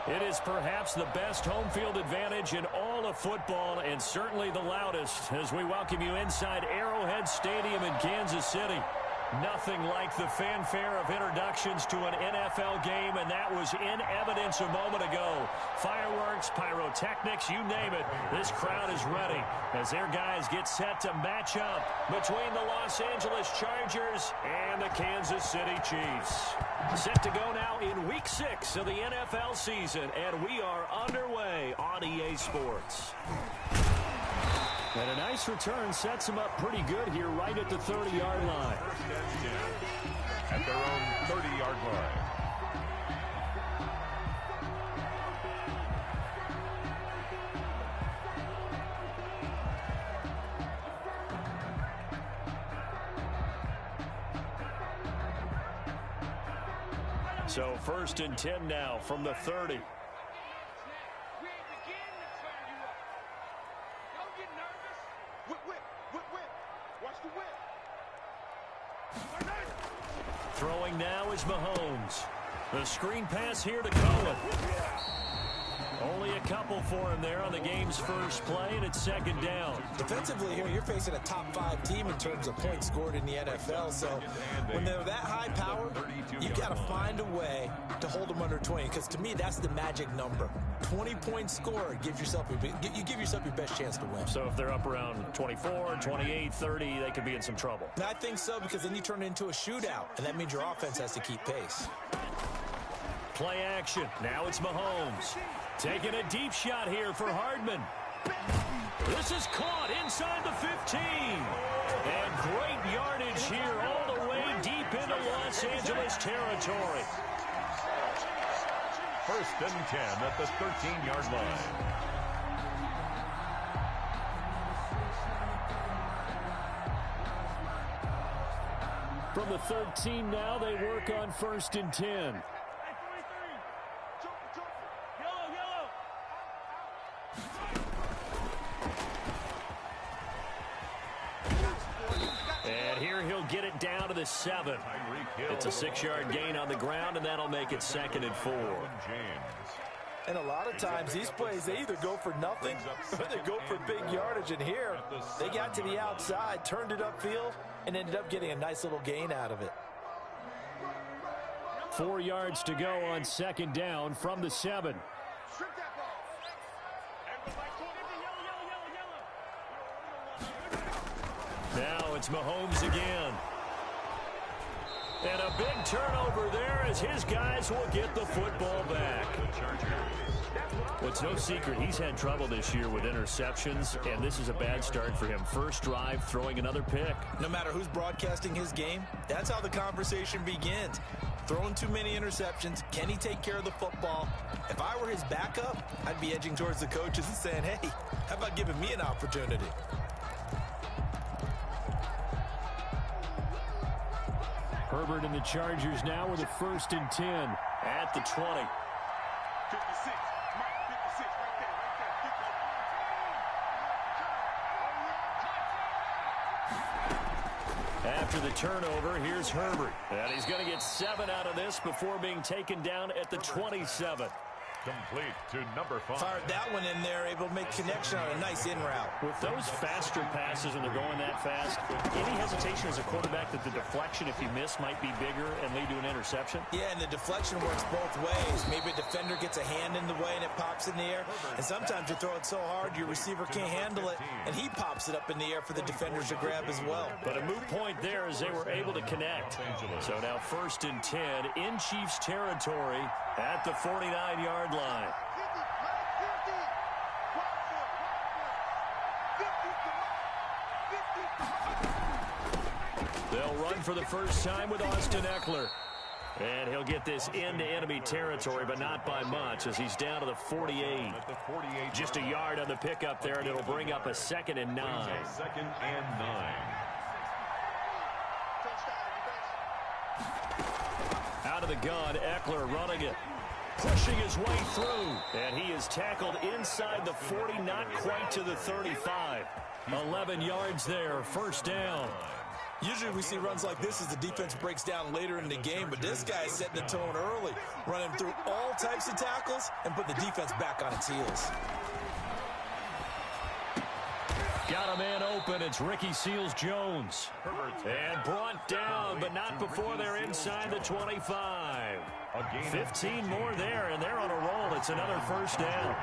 It is perhaps the best home field advantage in all of football, and certainly the loudest, as we welcome you inside Arrowhead Stadium in Kansas City. Nothing like the fanfare of introductions to an NFL game, and that was in evidence a moment ago. Fireworks, pyrotechnics, you name it. This crowd is ready as their guys get set to match up between the Los Angeles Chargers and the Kansas City Chiefs. Set to go now in Week 6 of the NFL season, and we are underway on EA Sports. And a nice return sets them up pretty good here right at the 30-yard line. At their own 30-yard line. So 1st and 10 now from the 30. Throwing now is Mahomes. The screen pass here to Cohen. Only a couple for him there on the game's first play, and it's 2nd down. Defensively here, you're facing a top-5 team in terms of points scored in the NFL, so when they're that high power, you've got to find a way to hold them under 20, because to me, that's the magic number. 20-point score gives yourself you give yourself your best chance to win. So if they're up around 24, 28, 30, they could be in some trouble. I think so, because then you turn it into a shootout, and that means your offense has to keep pace. Play action. Now it's Mahomes. Taking a deep shot here for Hardman. This is caught inside the 15. And great yardage here all the way deep into Los Angeles territory. 1st and 10 at the 13-yard line. From the 13 now, they work on 1st and 10. And here he'll get it down to the 7. It's a 6-yard gain on the ground, and that'll make it 2nd and 4. And a lot of times, these plays, they either go for nothing or they go for big yardage. And here, they got to the outside, turned it upfield, and ended up getting a nice little gain out of it. 4 yards to go on 2nd down from the 7. Now it's Mahomes again. And a big turnover there as his guys will get the football back. Well, it's no secret he's had trouble this year with interceptions, and this is a bad start for him. First drive, throwing another pick. No matter who's broadcasting his game, that's how the conversation begins. Throwing too many interceptions, can he take care of the football? If I were his backup, I'd be edging towards the coaches and saying, hey, how about giving me an opportunity? Herbert and the Chargers now with a 1st and 10 at the 20. 56, Mike, 56, right there. After the turnover, here's Herbert. And he's going to get 7 out of this before being taken down at the 27. Complete to number 5. Fired that one in there, able to make connection on a nice in route. With those faster passes, when they're going that fast, any hesitation as a quarterback that the deflection, if you miss, might be bigger and lead to an interception? Yeah, and the deflection works both ways. Maybe a defender gets a hand in the way and it pops in the air. And sometimes you throw it so hard your receiver can't handle it, and he pops it up in the air for the defenders to grab as well. But a moot point there as they were able to connect. So now 1st and 10 in Chiefs territory at the 49-yard line. They'll run for the first time with Austin Eckler. And he'll get this into enemy territory, but not by much, as he's down to the 48. Just a yard on the pickup there, and it'll bring up a 2nd and 9. 2nd and 9. Out of the gun, Eckler running it. Pushing his way through. And he is tackled inside the 40, not quite to the 35. 11 yards there, 1st down. Usually we see runs like this as the defense breaks down later in the game, but this guy is setting the tone early, running through all types of tackles and put the defense back on its heels. Got a man open. It's Ricky Seals-Jones. And brought down, but not before they're inside the 25. 15 more there, and they're on a roll. It's another first down.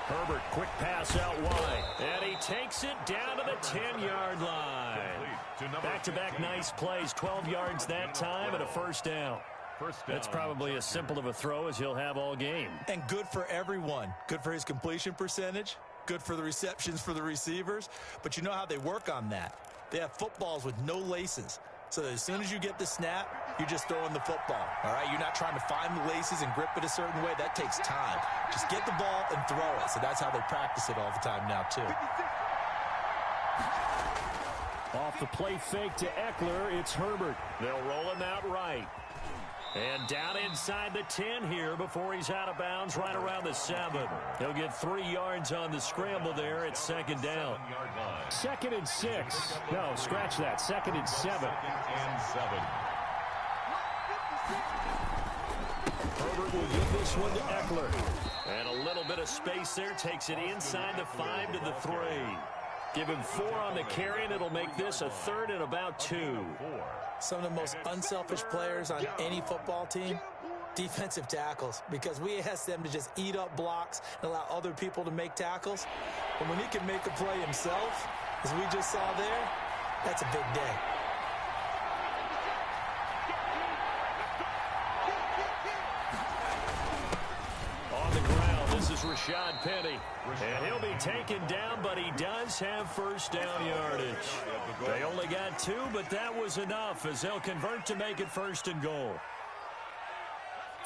Herbert, quick pass out wide. And he takes it down to the 10-yard line. Back-to-back nice plays, 12 yards that time and a first down. That's probably as simple of a throw as he'll have all game. And good for everyone. Good for his completion percentage. Good for the receptions for the receivers. But you know how they work on that. They have footballs with no laces. So as soon as you get the snap, you're just throwing the football. All right, you're not trying to find the laces and grip it a certain way. That takes time. Just get the ball and throw it. So that's how they practice it all the time now, too. Off the play fake to Eckler, it's Herbert. They'll roll him out right. And down inside the 10 here before he's out of bounds right around the 7. He'll get 3 yards on the scramble there. It's second down. 2nd and 6. No, scratch that. 2nd and 7. Herbert will give this one to Eckler. And a little bit of space there. Takes it inside the 5 to the 3. Give him 4 on the carry, and it'll make this a 3rd and about 2. Some of the most unselfish players on any football team, defensive tackles, because we ask them to just eat up blocks and allow other people to make tackles. But when he can make a play himself, as we just saw there, that's a big day. On the ground, this is Rashad Penny. And he'll be taken down, but he does have first down yardage. They only got 2, but that was enough as they'll convert to make it 1st and goal.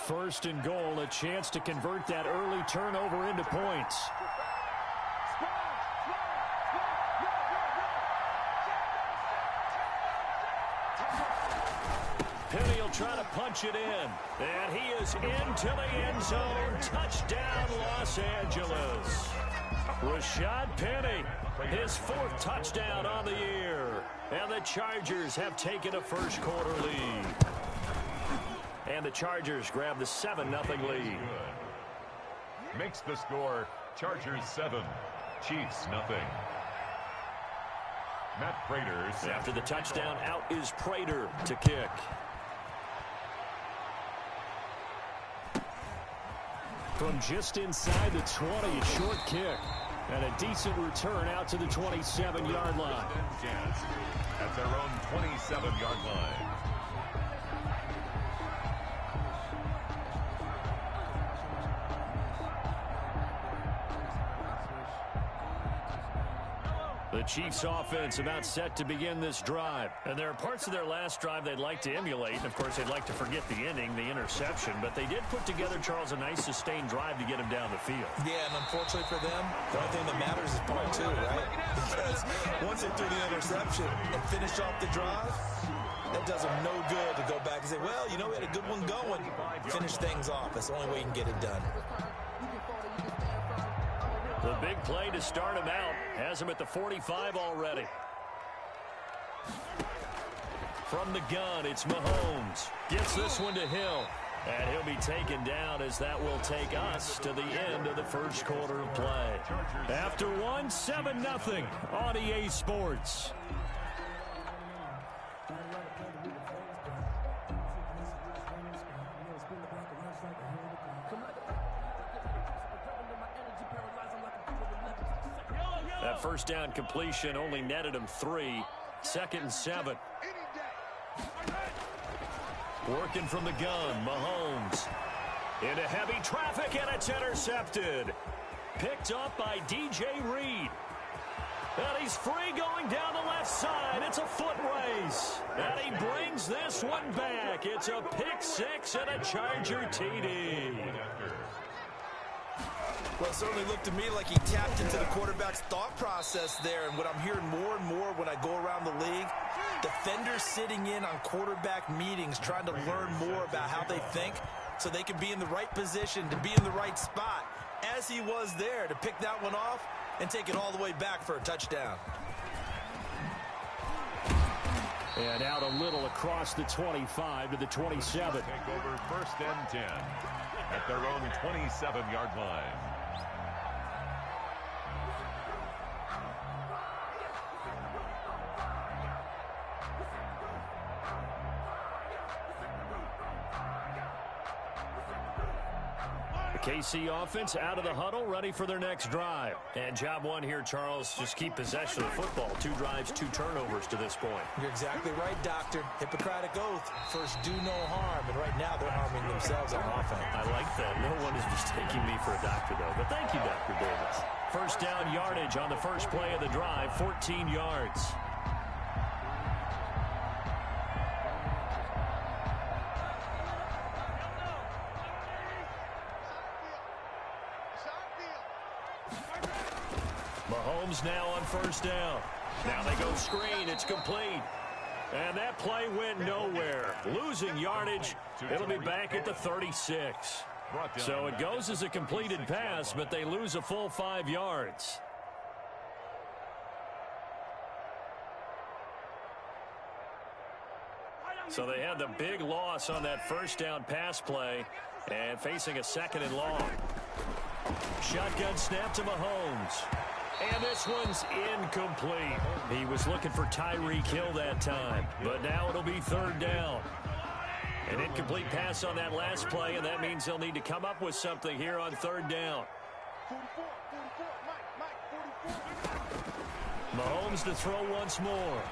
1st and goal, a chance to convert that early turnover into points. Penny will try to punch it in. And he is into the end zone. Touchdown, Los Angeles. Rashad Penny, his 4th touchdown on the year. And the Chargers have taken a first quarter lead. And the Chargers grab the 7-0 lead. Makes the score Chargers 7, Chiefs 0. Matt Prater. After the touchdown, out is Prater to kick. From just inside the 20, a short kick. And a decent return out to the 27-yard line. At their own 27-yard line. The Chiefs offense about set to begin this drive. And there are parts of their last drive they'd like to emulate. And, of course, they'd like to forget the ending, the interception. But they did put together, Charles, a nice sustained drive to get him down the field. Yeah, and unfortunately for them, the only thing that matters is part 2, right? Because once they threw the interception and finished off the drive, that does them no good to go back and say, well, you know, we had a good one going. Finish things off. That's the only way you can get it done. The big play to start him out has him at the 45 already. From the gun, it's Mahomes. Gets this one to Hill. And he'll be taken down as that will take us to the end of the first quarter of play. After one, 7-0 on EA Sports. That first down completion only netted him 3. 2nd and 7. Working from the gun, Mahomes. Into heavy traffic, and it's intercepted. Picked up by DJ Reed. And he's free going down the left side. It's a foot race. And he brings this one back. It's a pick 6 and a Charger TD. Well, it certainly looked to me like he tapped into the quarterback's thought process there. And what I'm hearing more and more when I go around the league, defenders sitting in on quarterback meetings trying to learn more about how they think. so they can be in the right position to be in the right spot, as he was there to pick that one off and take it all the way back for a touchdown. And out a little across the 25 to the 27. Take over 1st and 10 at their own 27-yard line. KC offense out of the huddle, ready for their next drive. And job one here, Charles, just keep possession of the football. 2 drives, 2 turnovers to this point. You're exactly right, Doctor. Hippocratic oath. First, do no harm. And right now, they're harming themselves on offense. I like that. No one is mistaking me for a doctor, though. But thank you, Dr. Davis. First down yardage on the first play of the drive, 14 yards. Mahomes now on first down. Now they go screen. It's complete. And that play went nowhere. Losing yardage. It'll be back at the 36. So it goes as a completed pass, but they lose a full 5 yards. So they had the big loss on that first down pass play and facing a 2nd and long. Shotgun snap to Mahomes. And this one's incomplete. He was looking for Tyreek Hill that time, but now it'll be 3rd down. An incomplete pass on that last play, and that means they'll need to come up with something here on 3rd down. Mahomes to throw once more.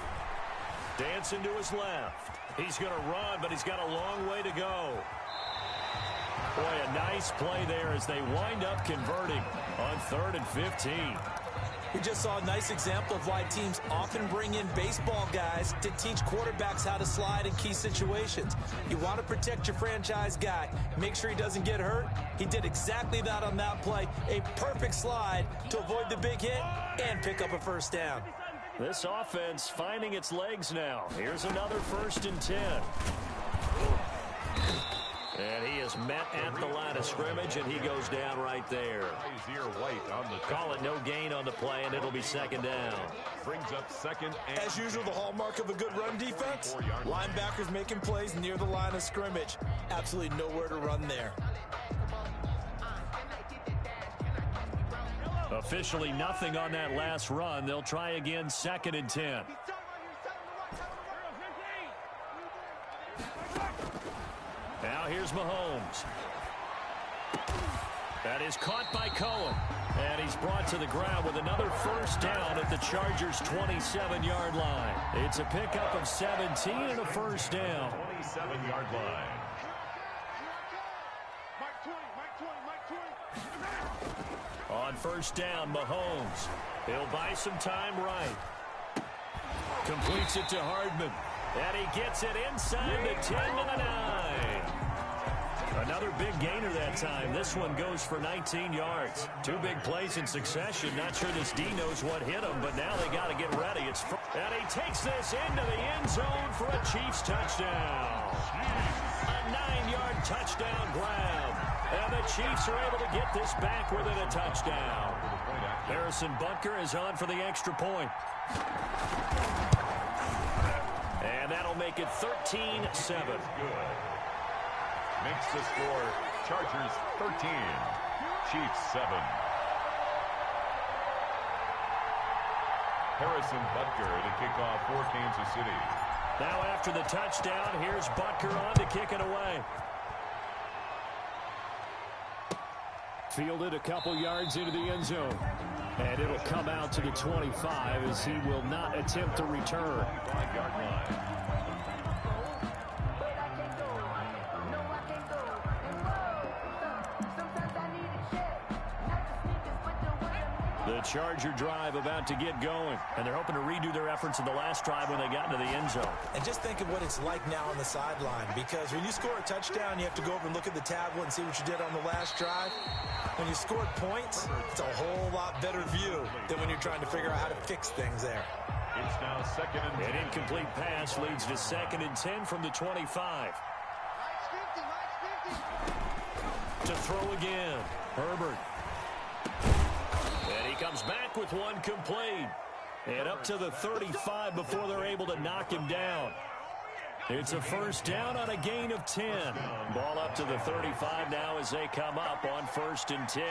Dancing to his left. He's going to run, but he's got a long way to go. Boy, a nice play there as they wind up converting on 3rd and 15. We just saw a nice example of why teams often bring in baseball guys to teach quarterbacks how to slide in key situations. You want to protect your franchise guy. Make sure he doesn't get hurt. He did exactly that on that play. A perfect slide to avoid the big hit and pick up a first down. This offense finding its legs now. Here's another 1st and 10. And he is met at the line of scrimmage, and he goes down right there. Call it no gain on the play, and it'll be 2nd down. Brings up 2nd and... As usual, the hallmark of a good run defense, linebackers making plays near the line of scrimmage. Absolutely nowhere to run there. Officially nothing on that last run. They'll try again, 2nd and 10. Now here's Mahomes. That is caught by Cohen. And he's brought to the ground with another 1st down at the Chargers' 27-yard line. It's a pickup of 17 and a 1st down. 27-yard line. On 1st down, Mahomes. He'll buy some time right. Completes it to Hardman. And he gets it inside the 10 to the 9. Another big gainer that time. This one goes for 19 yards. 2 big plays in succession. Not sure this D knows what hit him, but now they got to get ready. And he takes this into the end zone for a Chiefs touchdown. A 9-yard touchdown grab. And the Chiefs are able to get this back within a touchdown. Harrison Butker is on for the extra point. And that'll make it 13-7. Makes the score Chargers 13, Chiefs 7. Harrison Butker to kick off for Kansas City. Now after the touchdown, here's Butker on to kick it away. Fielded a couple yards into the end zone. And it'll come out to the 25 as he will not attempt to return. 5-yard line. The Charger drive about to get going, and they're hoping to redo their efforts in the last drive when they got into the end zone. And just think of what it's like now on the sideline, because when you score a touchdown, you have to go over and look at the tablet and see what you did on the last drive. When you scored points, it's a whole lot better view than when you're trying to figure out how to fix things there. It's now 2nd and 10. An incomplete pass leads to 2nd and 10 from the 25. to throw again. Herbert. And he comes back with one complete. And up to the 35 before they're able to knock him down. It's a first down on a gain of 10. Ball up to the 35 now as they come up on 1st and 10.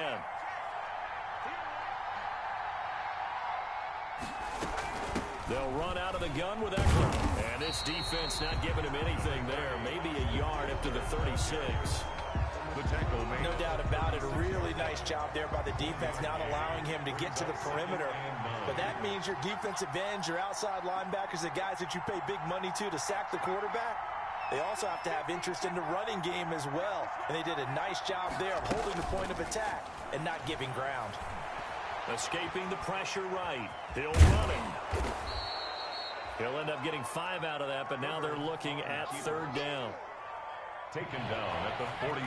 They'll run out of the gun with Eckler. And this defense not giving him anything there. Maybe a yard up to the 36. No doubt about it. A really nice job there by the defense, not allowing him to get to the perimeter. But that means your defensive ends, your outside linebackers, the guys that you pay big money to sack the quarterback, they also have to have interest in the running game as well. And they did a nice job there of holding the point of attack and not giving ground. Escaping the pressure right. He'll run him. He'll end up getting 5 out of that, but now they're looking at 3rd down. Taken down at the 41.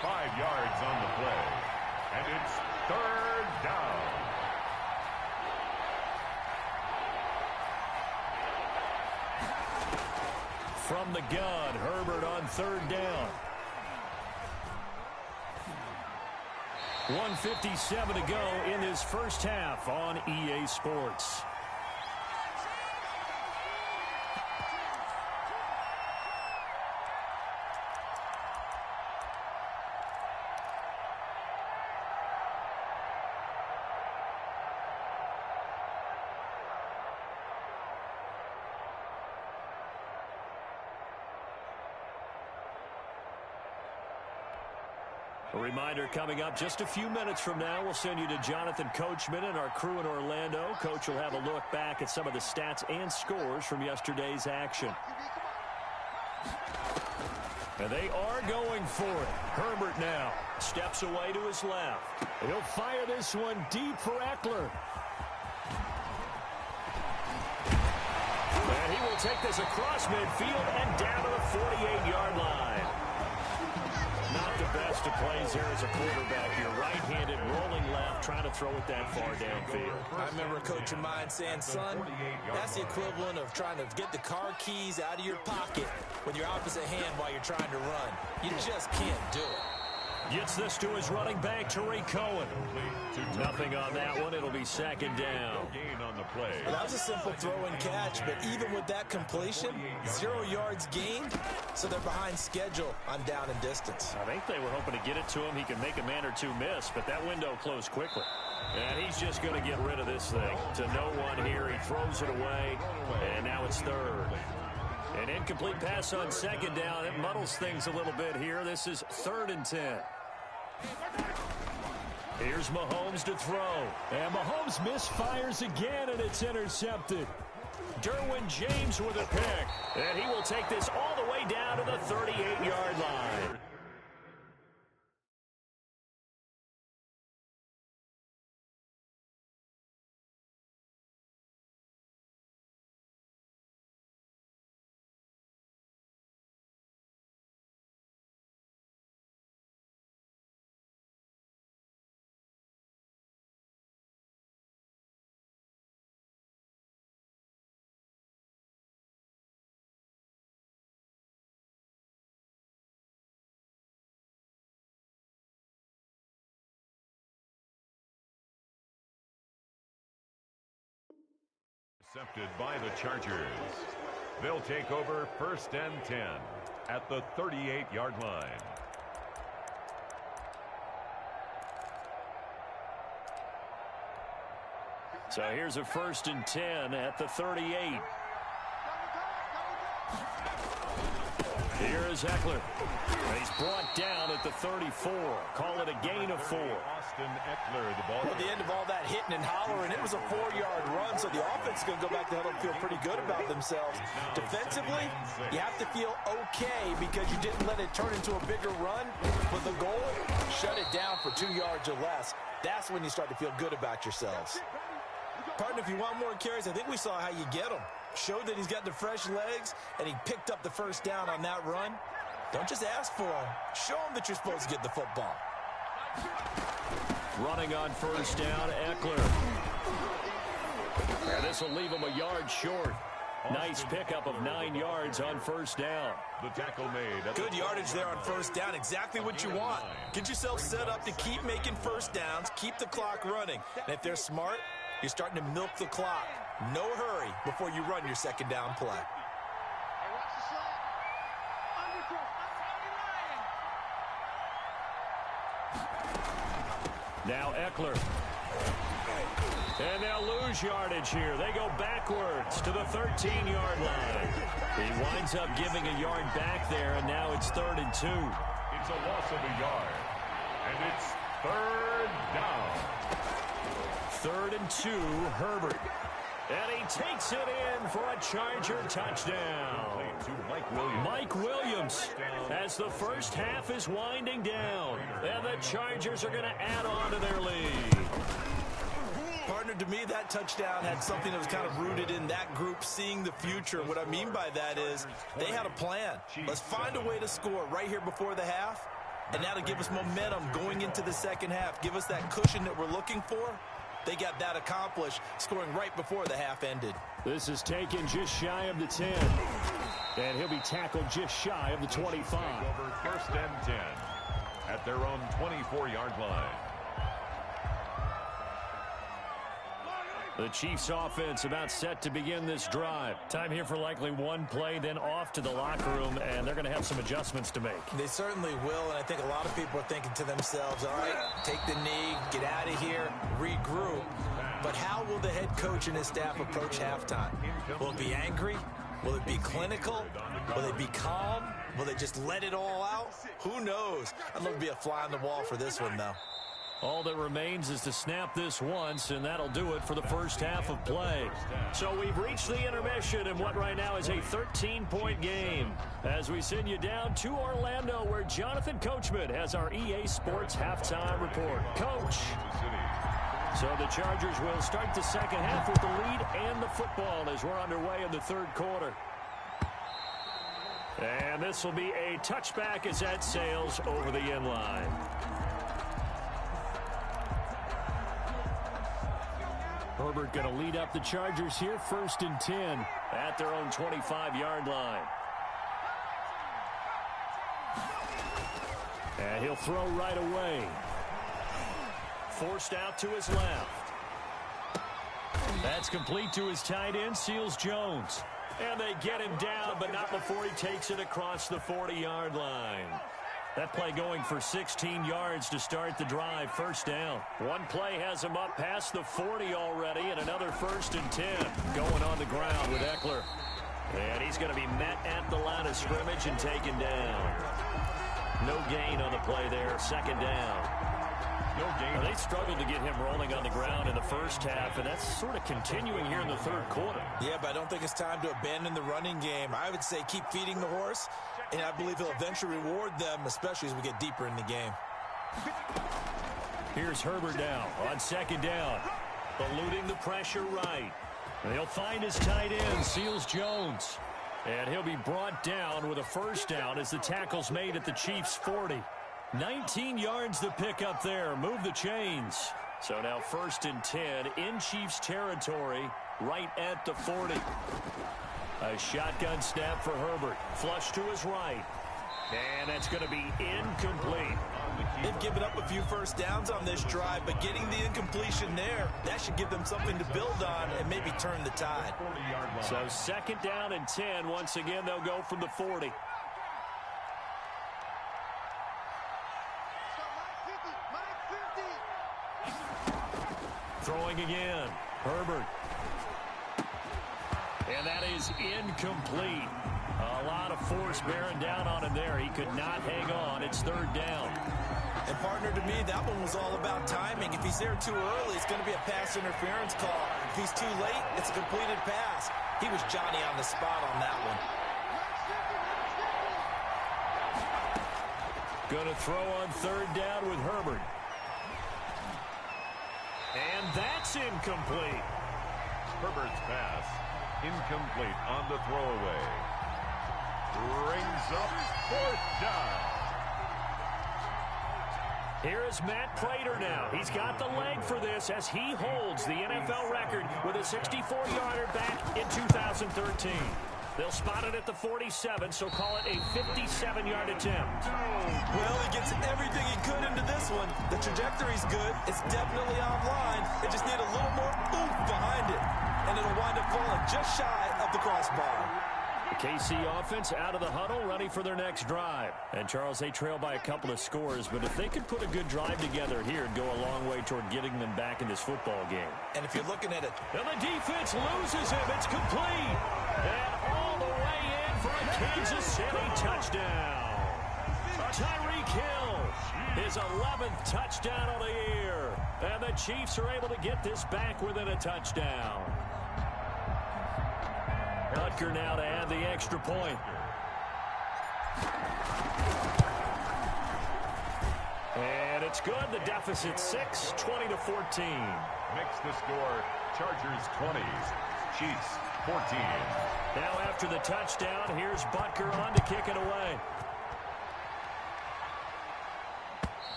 5 yards on the play. And it's 3rd down. From the gun, Herbert on 3rd down. 1:57 to go in this first half on EA Sports. A reminder coming up just a few minutes from now, we'll send you to Jonathan Coachman and our crew in Orlando. Coach will have a look back at some of the stats and scores from yesterday's action. And they are going for it. Herbert now steps away to his left. He'll fire this one deep for Eckler. And he will take this across midfield and down to the 48-yard line. Not the best of plays here as a quarterback. You're right-handed, rolling left, trying to throw it that far downfield. I remember a coach of mine saying, son, that's the equivalent of trying to get the car keys out of your pocket with your opposite hand while you're trying to run. You just can't do it. Gets this to his running back, Tariq Cohen. Nothing on that one. It'll be 2nd down. Well, that was a simple throw and catch, but even with that completion, 0 yards gained, so they're behind schedule on down and distance. I think they were hoping to get it to him. He can make a man or two miss, but that window closed quickly. And he's just going to get rid of this thing. To no one here. He throws it away, and now it's 3rd. An incomplete pass on 2nd down. It muddles things a little bit here. This is 3rd and 10. Here's Mahomes to throw. And Mahomes misfires again, and it's intercepted. Derwin James with a pick. And he will take this all the way down to the 38-yard line. Intercepted by the Chargers. They'll take over 1st and 10 at the 38-yard line. So here's a 1st and 10 at the 38. Here is Eckler. He's brought down at the 34. Call it a gain of 4. Austin Eckler, the ball. At the end of all that hitting and hollering, it was a 4-yard run, so the offense is going to go back to huddle and feel pretty good about themselves. Defensively, you have to feel okay because you didn't let it turn into a bigger run. But the goal, shut it down for 2 yards or less. That's when you start to feel good about yourselves. Partner, if you want more carries, I think we saw how you get them. Showed that he's got the fresh legs, and he picked up the first down on that run. Don't just ask for him. Show him that you're supposed to get the football. Running on 1st down, Eckler. And this will leave him a yard short. Nice pickup of 9 yards on first down. The tackle made. Good yardage there on first down. Exactly what you want. Get yourself set up to keep making first downs, keep the clock running. And if they're smart, you're starting to milk the clock. No hurry before you run your second down play. Now Eckler. And they'll lose yardage here. They go backwards to the 13-yard line. He winds up giving a yard back there, and now it's 3rd and 2. It's a loss of a yard. And it's 3rd down. 3rd and 2, Herbert. And he takes it in for a Charger touchdown. Mike Williams as the first half is winding down. And the Chargers are going to add on to their lead. Partner, to me, that touchdown had something that was kind of rooted in that group seeing the future. What I mean by that is they had a plan. Let's find a way to score right here before the half. And that'll give us momentum going into the second half. Give us that cushion that we're looking for. They got that accomplished, scoring right before the half ended. This is taken just shy of the 10. And he'll be tackled just shy of the 25. Over 1st and 10 at their own 24-yard line. The Chiefs offense about set to begin this drive. Time here for likely one play, then off to the locker room, and they're going to have some adjustments to make. They certainly will, and I think a lot of people are thinking to themselves, all right, take the knee, get out of here, regroup. But how will the head coach and his staff approach halftime? Will it be angry? Will it be clinical? Will they be calm? Will they just let it all out? Who knows? I'd love to be a fly on the wall for this one, though. All that remains is to snap this once, and that'll do it for the first half of play. So we've reached the intermission in what right now is a 13-point game. As we send you down to Orlando, where Jonathan Coachman has our EA Sports halftime report. Coach. So the Chargers will start the second half with the lead and the football as we're underway in the 3rd quarter. And this will be a touchback as that sails over the end line. Herbert going to lead up the Chargers here, 1st and 10 at their own 25-yard line. And he'll throw right away. Forced out to his left. That's complete to his tight end, Seals Jones. And they get him down, but not before he takes it across the 40-yard line. That play going for 16 yards to start the drive, 1st down. One play has him up past the 40 already, and another 1st and 10 going on the ground with Eckler. And he's going to be met at the line of scrimmage and taken down. No gain on the play there, 2nd down. No gain. They struggled to get him rolling on the ground in the first half, and that's sort of continuing here in the 3rd quarter. Yeah, but I don't think it's time to abandon the running game. I would say keep feeding the horse, and I believe he'll eventually reward them, especially as we get deeper in the game. Here's Herbert now on 2nd down. Eluding the pressure right. And he'll find his tight end, Seals Jones. And he'll be brought down with a 1st down as the tackle's made at the Chiefs' 40. 19 yards to pick up there. Move the chains. So now 1st and 10 in Chiefs territory right at the 40. A shotgun snap for Herbert. Flush to his right. And that's going to be incomplete. They've given up a few 1st downs on this drive, but getting the incompletion there, that should give them something to build on and maybe turn the tide. So 2nd down and 10. Once again, they'll go from the 40. Throwing again. Herbert. And that is incomplete. A lot of force bearing down on him there. He could not hang on. It's 3rd down. And partner, to me, that one was all about timing. If he's there too early, it's going to be a pass interference call. If he's too late, it's a completed pass. He was Johnny on the spot on that one. Going to throw on 3rd down with Herbert. And that's incomplete. Herbert's pass incomplete on the throwaway. Brings up 4th down. Here is Matt Prater now. He's got the leg for this as he holds the NFL record with a 64-yarder back in 2013. They'll spot it at the 47, so call it a 57-yard attempt. Well, he gets everything he could into this one. The trajectory's good. It's definitely online. They just need a little more oomph behind it. And it'll wind up falling just shy of the crossbar. The KC offense out of the huddle, ready for their next drive. And, Charles, they trail by a couple of scores, but if they could put a good drive together here, it'd go a long way toward getting them back in this football game. And if you're looking at it... And the defense loses him. It's complete. And all the way in for a Kansas City touchdown. Tyreek Hill, his 11th touchdown of the year. And the Chiefs are able to get this back within a touchdown. Butker now to add the extra point. And it's good. The deficit 6, 20-14. Makes the score Chargers 20, Chiefs 14. Now after the touchdown, here's Butker on to kick it away.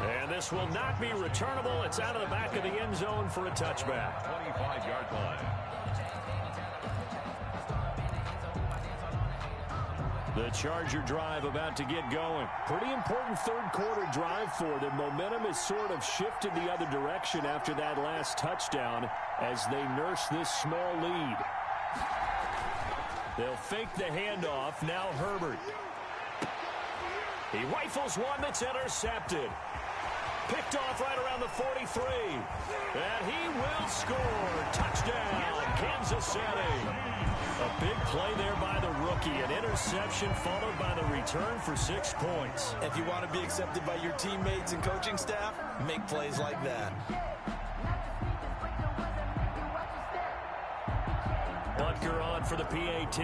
And this will not be returnable. It's out of the back of the end zone for a touchback. 25-yard line. The Charger drive about to get going. Pretty important third-quarter drive for them. Momentum has sort of shifted the other direction after that last touchdown as they nurse this small lead. They'll fake the handoff. Now Herbert. He rifles one that's intercepted. Picked off right around the 43. And he will score. Touchdown, Kansas City. A big play there by the rookie. An interception followed by the return for 6 points. If you want to be accepted by your teammates and coaching staff, make plays like that. Butker on for the PAT.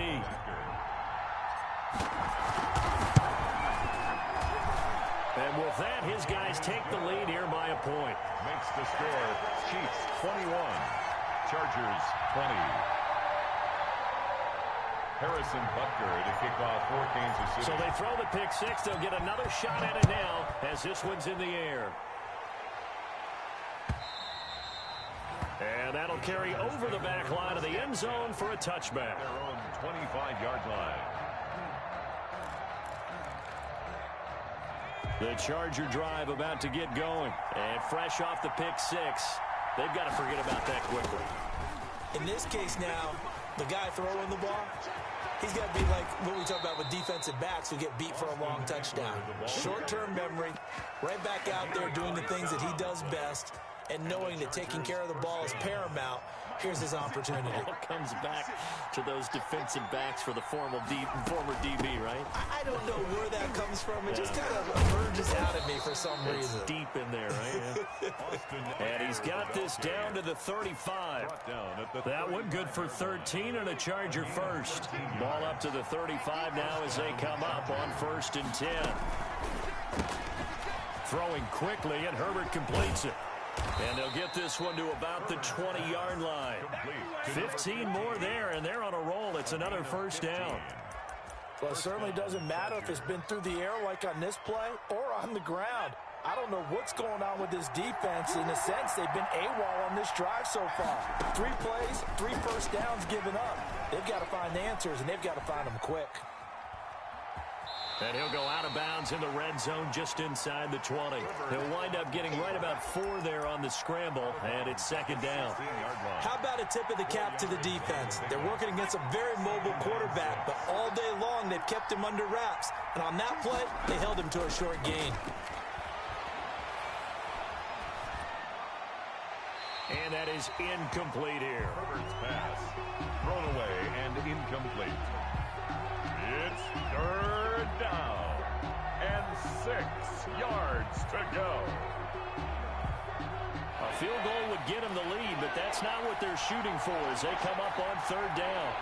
And with that, his guys take the lead here by a point. Makes the score Chiefs 21, Chargers 20. Harrison Butker to kick off for Kansas City. So they throw the pick six. They'll get another shot at it now as this one's in the air. And that'll carry over the back line of the end zone for a touchback. Their own 25-yard line. The Charger drive about to get going. And fresh off the pick six, they've got to forget about that quickly. In this case now, the guy throwing the ball, he's got to be like what we talk about with defensive backs who get beat for a long touchdown. Short-term memory, right back out there doing the things that he does best, and knowing that taking care of the ball is paramount. Here's his opportunity. It all comes back to those defensive backs for the former DB, right? I don't know where that comes from. It just kind of emerges out of me for some reason. Deep in there, right? Yeah. And he's got this down to the 35. That one good for 13 and a Charger first. Ball up to the 35 now as they come up on 1st and 10. Throwing quickly, and Herbert completes it. And they'll get this one to about the 20-yard line. 15 more there, and they're on a roll. It's another first down. Well, it certainly doesn't matter if it's been through the air like on this play or on the ground. I don't know what's going on with this defense. In a sense, they've been AWOL on this drive so far. 3 plays, 3 first downs given up. They've got to find the answers, and they've got to find them quick. And he'll go out of bounds in the red zone just inside the 20. He'll wind up getting right about 4 there on the scramble, and it's 2nd down. How about a tip of the cap to the defense? They're working against a very mobile quarterback, but all day long they've kept him under wraps. And on that play, they held him to a short gain. And that is incomplete here. Herbert's pass thrown away and incomplete. It's 3rd down and 6 yards to go. A field goal would get them the lead, but that's not what they're shooting for as they come up on 3rd down.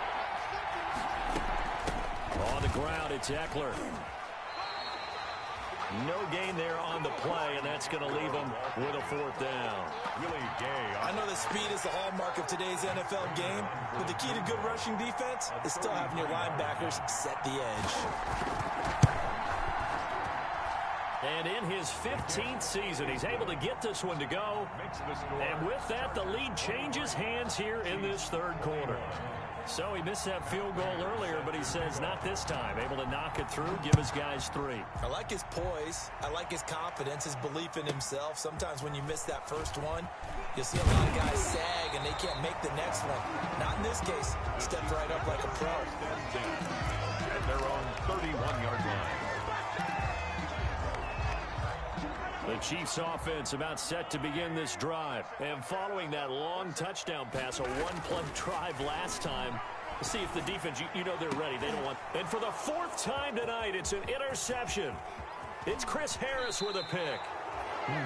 On the ground, it's Eckler. No gain there on the play, and that's going to leave them with a 4th down. Really gay. I know that speed is the hallmark of today's NFL game, but the key to good rushing defense is still having your linebackers set the edge. And in his 15th season, he's able to get this one to go. And with that, the lead changes hands here in this third quarter. So he missed that field goal earlier, but he says not this time. Able to knock it through, give his guys 3. I like his poise. I like his confidence, his belief in himself. Sometimes when you miss that first one, you'll see a lot of guys sag and they can't make the next one. Not in this case. Stepped right up like a pro. At their own 31-yard line. The Chiefs offense about set to begin this drive. And following that long touchdown pass, a one-play drive last time, see if the defense, you know they're ready. They don't want. And for the 4th time tonight, it's an interception. It's Chris Harris with a pick.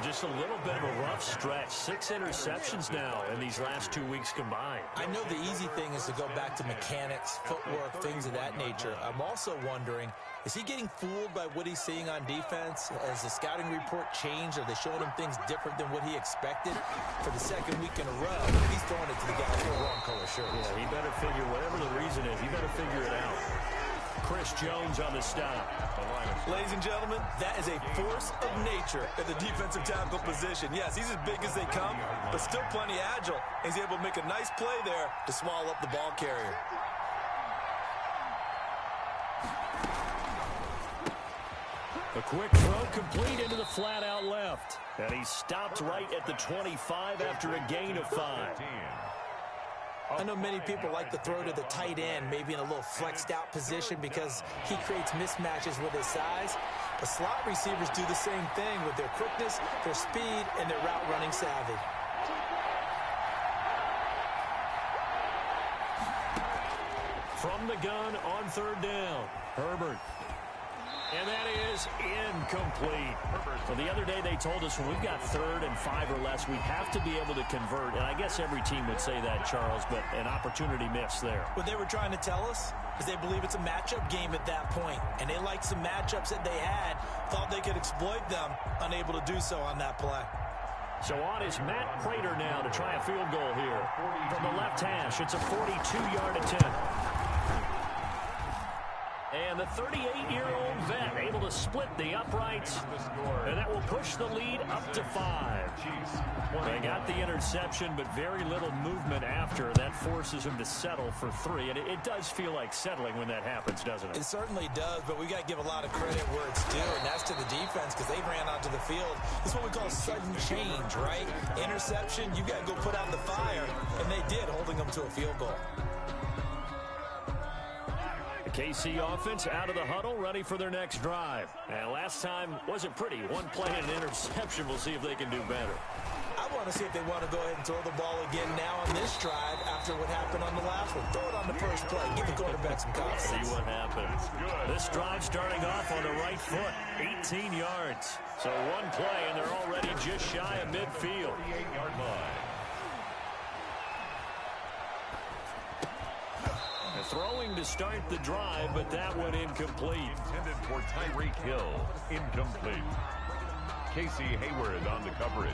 Just a little bit of a rough stretch. 6 interceptions now in these last 2 weeks combined. I know the easy thing is to go back to mechanics, footwork, things of that nature. I'm also wondering, is he getting fooled by what he's seeing on defense? Has the scouting report changed? Are they showing him things different than what he expected? For the 2nd week in a row, he's throwing it to the guy with the wrong color shirt. Yeah, he better figure, whatever the reason is, he better figure it out. Chris Jones on the stop. Ladies and gentlemen, that is a force of nature at the defensive tackle position. Yes, he's as big as they come, but still plenty agile. He's able to make a nice play there to swallow up the ball carrier. A quick throw complete into the flat out left. And he stopped right at the 25 after a gain of 5. I know many people like to throw to the tight end, maybe in a little flexed out position because he creates mismatches with his size. But slot receivers do the same thing with their quickness, their speed, and their route running savvy. From the gun on 3rd down, Herbert. And that is incomplete. So the other day they told us when we've got 3rd and 5 or less, we have to be able to convert. And I guess every team would say that, Charles, but an opportunity missed there. What they were trying to tell us is they believe it's a matchup game at that point. And they liked some matchups that they had, thought they could exploit them, unable to do so on that play. So on is Matt Prater now to try a field goal here. From the left hash, it's a 42-yard attempt. And the 38-year-old vet able to split the uprights, and that will push the lead up to 5. They got the interception, but very little movement after. That forces him to settle for 3, and it does feel like settling when that happens, doesn't it? It certainly does, but we got to give a lot of credit where it's due, and that's to the defense because they ran onto the field. This is what we call sudden change, right? Interception, you got to go put out the fire, and they did, holding them to a field goal. KC offense out of the huddle, ready for their next drive. And last time wasn't pretty. One play and an interception. We'll see if they can do better. I want to see if they want to go ahead and throw the ball again now on this drive after what happened on the last one. Throw it on the first play. Give the quarterback some confidence. See what happens. This drive starting off on the right foot. 18 yards. So one play, and they're already just shy of midfield. 38-yard line. Throwing to start the drive, but that one incomplete. Intended for Tyreek Hill. Incomplete. Casey Hayward on the coverage.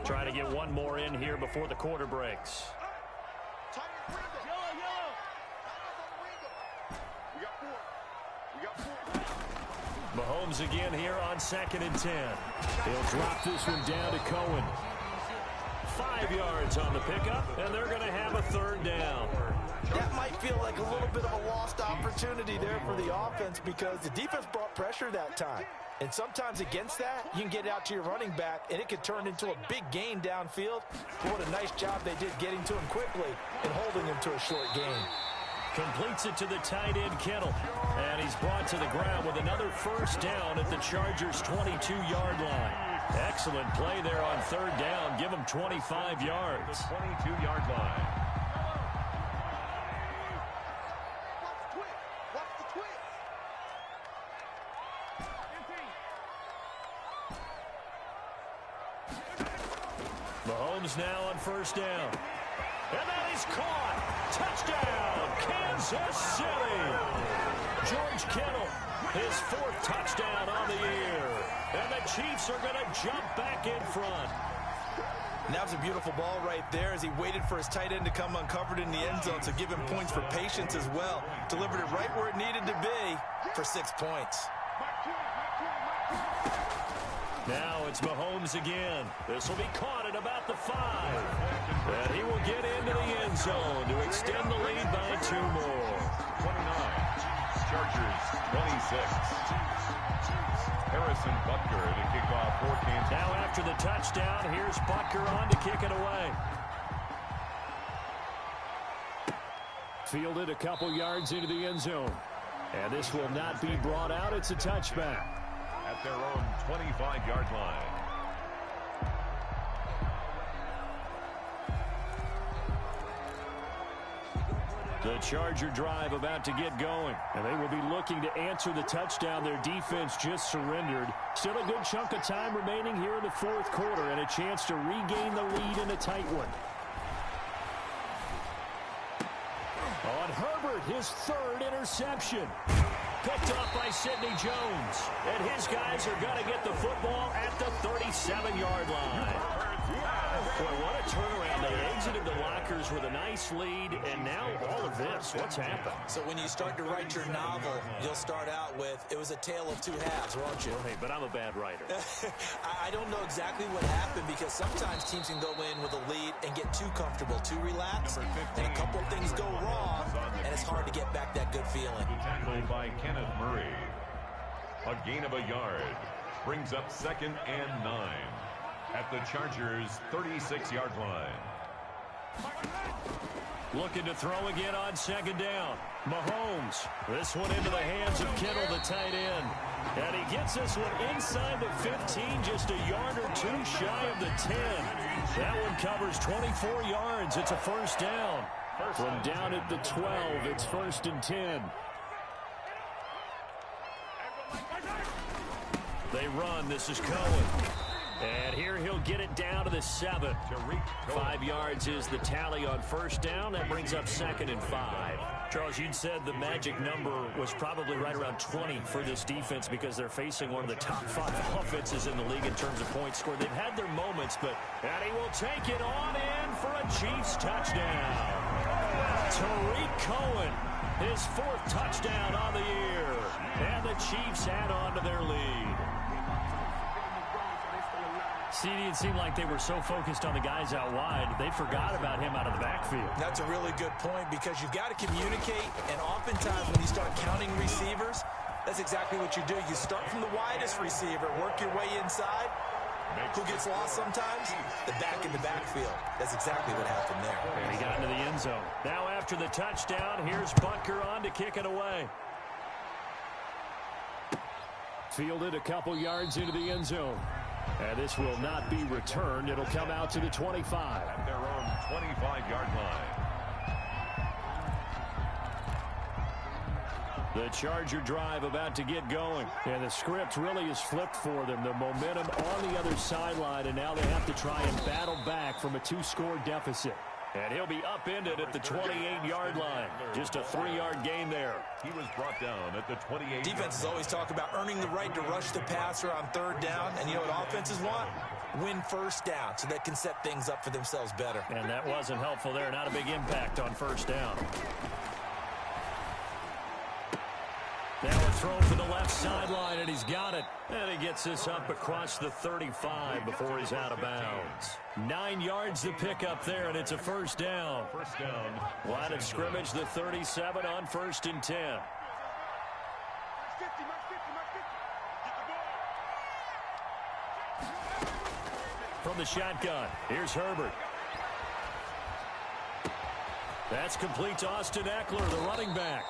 Try to get one more in here before the quarter breaks. Mahomes again here on 2nd and 10. He'll drop this one down to Cohen. 5 yards on the pickup, and they're going to have a 3rd down. That might feel like a little bit of a lost opportunity there for the offense because the defense brought pressure that time. And sometimes against that, you can get out to your running back, and it could turn into a big gain downfield. But what a nice job they did getting to him quickly and holding him to a short gain. Completes it to the tight end, Kittle. And he's brought to the ground with another 1st down at the Chargers' 22-yard line. Excellent play there on 3rd down. Give him 25 yards. 22-yard line. Mahomes now on 1st down. And that is caught. Touchdown, Kansas City. George Kittle, his 4th touchdown on the year. And the Chiefs are going to jump back in front. And that was a beautiful ball right there as he waited for his tight end to come uncovered in the end zone, so give him points for patience as well. Delivered it right where it needed to be for 6 points. Now it's Mahomes again. This will be caught at about the 5. And he will get into the end zone to extend the lead by 2 more. 29. Chargers 26. Harrison Butker to kick off for Kansas. Now after the touchdown, here's Butker on to kick it away. Fielded a couple yards into the end zone. And this will not be brought out. It's a touchback. At their own 25-yard line. The Charger drive about to get going. And they will be looking to answer the touchdown their defense just surrendered. Still a good chunk of time remaining here in the 4th quarter and a chance to regain the lead in a tight one. On Herbert, his 3rd interception. Picked off by Sidney Jones. And his guys are going to get the football at the 37-yard line. Boy, what a turnaround. They exited the lockers with a nice lead, and now all of this. What's happened? So when you start to write your novel, you'll start out with, it was a tale of 2 halves, won't you? Hey, but I'm a bad writer. I don't know exactly what happened because sometimes teams can go in with a lead and get too comfortable, too relaxed, and a couple things go wrong, and it's hard to get back that good feeling. Tackled by Kenneth Murray. A gain of a yard. Brings up 2nd and 9. At the Chargers' 36-yard line. Looking to throw again on 2nd down. Mahomes. This one into the hands of Kittle, the tight end. And he gets this one inside the 15, just a yard or 2 shy of the 10. That one covers 24 yards. It's a 1st down. From down at the 12, it's 1st and 10. They run. This is Cohen. And here he'll get it down to the 7. 5 yards is the tally on 1st down. That brings up 2nd and 5. Charles, you'd said the magic number was probably right around 20 for this defense because they're facing one of the top 5 offenses in the league in terms of points scored. They've had their moments, but and he will take it on in for a Chiefs touchdown. Tariq Cohen, his 4th touchdown on the year. And the Chiefs add on to their lead. CD, it seemed like they were so focused on the guys out wide, they forgot about him out of the backfield. That's a really good point because you've got to communicate, and oftentimes when you start counting receivers, that's exactly what you do. You start from the widest receiver, work your way inside. Who gets lost sometimes? The back in the backfield. That's exactly what happened there. And he got into the end zone. Now after the touchdown, here's Butker on to kick it away. Fielded a couple yards into the end zone. And this will not be returned. It'll come out to the 25. At their own 25-yard line. The Charger drive about to get going. And the script really is flipped for them. The momentum on the other sideline, and now they have to try and battle back from a 2-score deficit. And he'll be upended at the 28-yard line. Just a 3-yard gain there. He was brought down at the 28. Defenses always talk about earning the right to rush the passer on 3rd down. And you know what offenses want? Win 1st down so they can set things up for themselves better. And that wasn't helpful there. Not a big impact on 1st down. Now a throw to the left sideline, and he's got it. And he gets this up across the 35 before he's out of bounds. 9 yards to pick up there, and it's a 1st down. 1st down. Line of scrimmage, the 37 on 1st and 10. From the shotgun, here's Herbert. That's complete to Austin Eckler, the running back.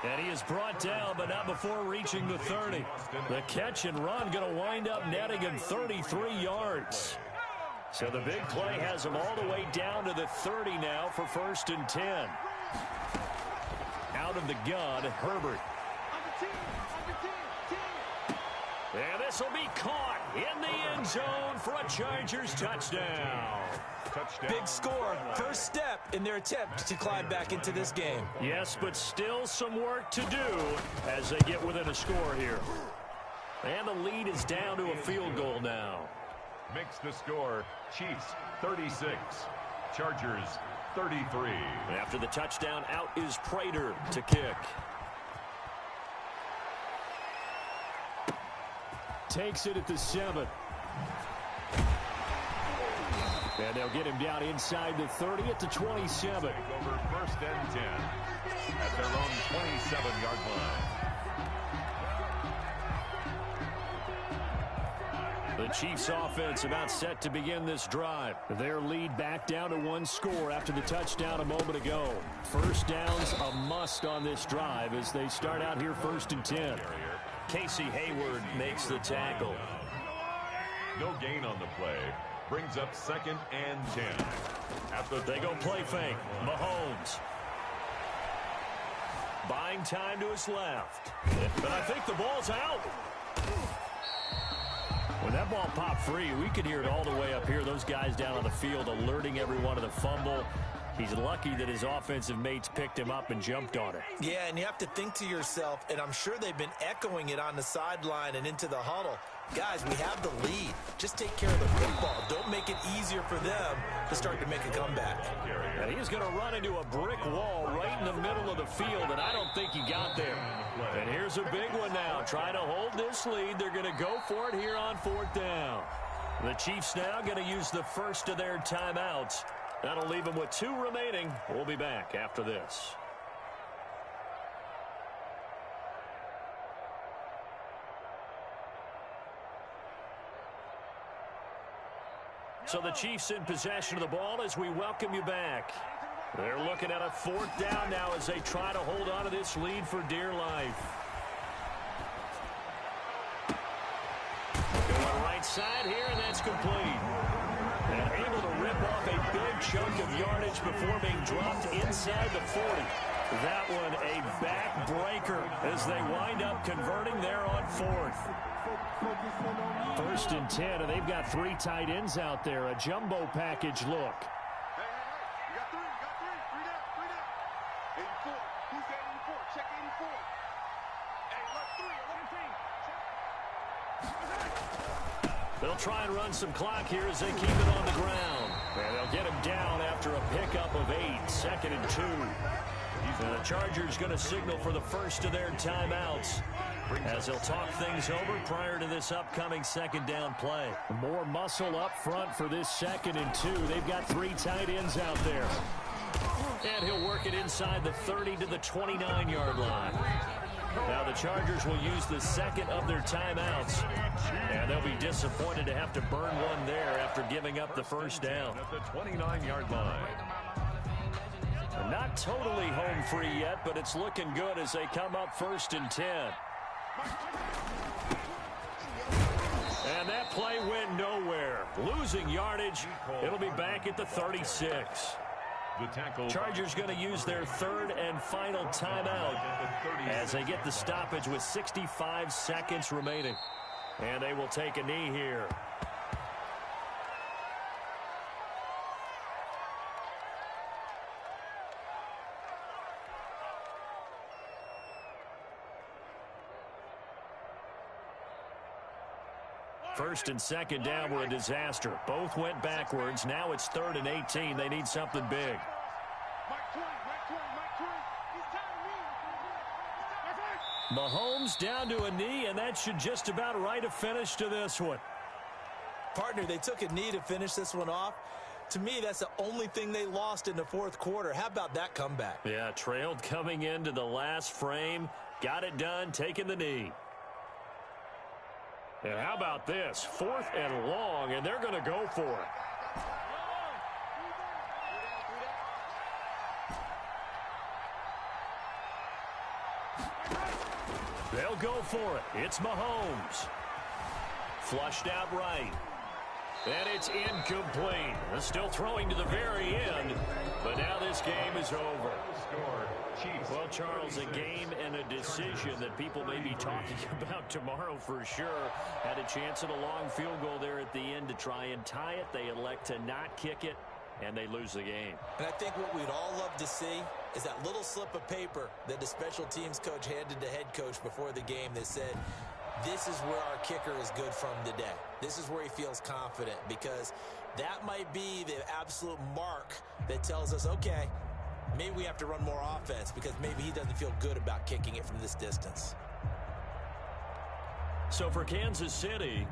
And he is brought down, but not before reaching the 30. The catch and run going to wind up netting him 33 yards. So the big play has him all the way down to the 30 now for 1st and 10. Out of the gun, Herbert. And this will be caught in the end zone for a Chargers touchdown. Big score. First step in their attempt to climb back into this game. Yes, but still some work to do as they get within a score here. And the lead is down to a field goal now. makes the score Chiefs 36, Chargers 33. After the touchdown, out is Prater to kick. Takes it at the 7. And they'll get him down inside the 30 at the 27. Over first and 10 at their own 27-yard line. The Chiefs offense about set to begin this drive. Their lead back down to 1 score after the touchdown a moment ago. First down's a must on this drive as they start out here first and 10. Casey Hayward makes the tackle. No gain on the play. Brings up second and 10. They go play fake. Mahomes. Buying time to his left. But I think the ball's out. When that ball popped free, we could hear it all the way up here. Those guys down on the field alerting everyone of the fumble. He's lucky that his offensive mates picked him up and jumped on it. Yeah, and you have to think to yourself, and I'm sure they've been echoing it on the sideline and into the huddle. Guys, we have the lead. Just take care of the football. Don't make it easier for them to start to make a comeback. And he's going to run into a brick wall right in the middle of the field, and I don't think he got there. And here's a big one now. Trying to hold this lead. They're going to go for it here on 4th down. The Chiefs now going to use the first of their timeouts. That'll leave them with 2 remaining. We'll be back after this. So the Chiefs in possession of the ball as we welcome you back. They're looking at a 4th down now as they try to hold on to this lead for dear life. Going right side here, and that's complete. And able to rip off a big chunk of yardage before being dropped inside the 40. That one a backbreaker as they wind up converting there on 4th. First and 10, and they've got 3 tight ends out there. A jumbo package look. Hey, you got 3, Three down. 84. Who's that 84? Check 84. Hey, look, 3, 11. They'll try and run some clock here as they keep it on the ground. And they'll get him down after a pickup of 8, 2nd and 2. And the Chargers going to signal for the first of their timeouts as they'll talk things over prior to this upcoming 2nd down play. More muscle up front for this 2nd and 2. They've got 3 tight ends out there. And he'll work it inside the 30 to the 29-yard line. Now the Chargers will use the 2nd of their timeouts. And they'll be disappointed to have to burn one there after giving up the first down. At the 29-yard line. Not totally home free yet, but it's looking good as they come up 1st and 10. And that play went nowhere. Losing yardage. It'll be back at the 36. The tackle. Chargers going to use their 3rd and final timeout as they get the stoppage with 65 seconds remaining. And they will take a knee here. First and 2nd down were a disaster. Both went backwards. Now it's 3rd and 18. They need something big. Mahomes down to a knee, and that should just about write a finish to this one. Partner, they took a knee to finish this one off. To me, that's the only thing they lost in the 4th quarter. How about that comeback? Yeah, trailed coming into the last frame. Got it done, taking the knee. And how about this? 4th and long, and they're going to go for it. They'll go for it. It's Mahomes. Flushed out right. And it's incomplete. They're still throwing to the very end, but now this game is over. Well, Charles, a game and a decision that people may be talking about tomorrow for sure. Had a chance at a long field goal there at the end to try and tie it. They elect to not kick it, and they lose the game. And I think what we'd all love to see is that little slip of paper that the special teams coach handed the head coach before the game that said, this is where our kicker is good from today. This is where he feels confident, because that might be the absolute mark that tells us, okay, maybe we have to run more offense, because maybe he doesn't feel good about kicking it from this distance. So for Kansas City,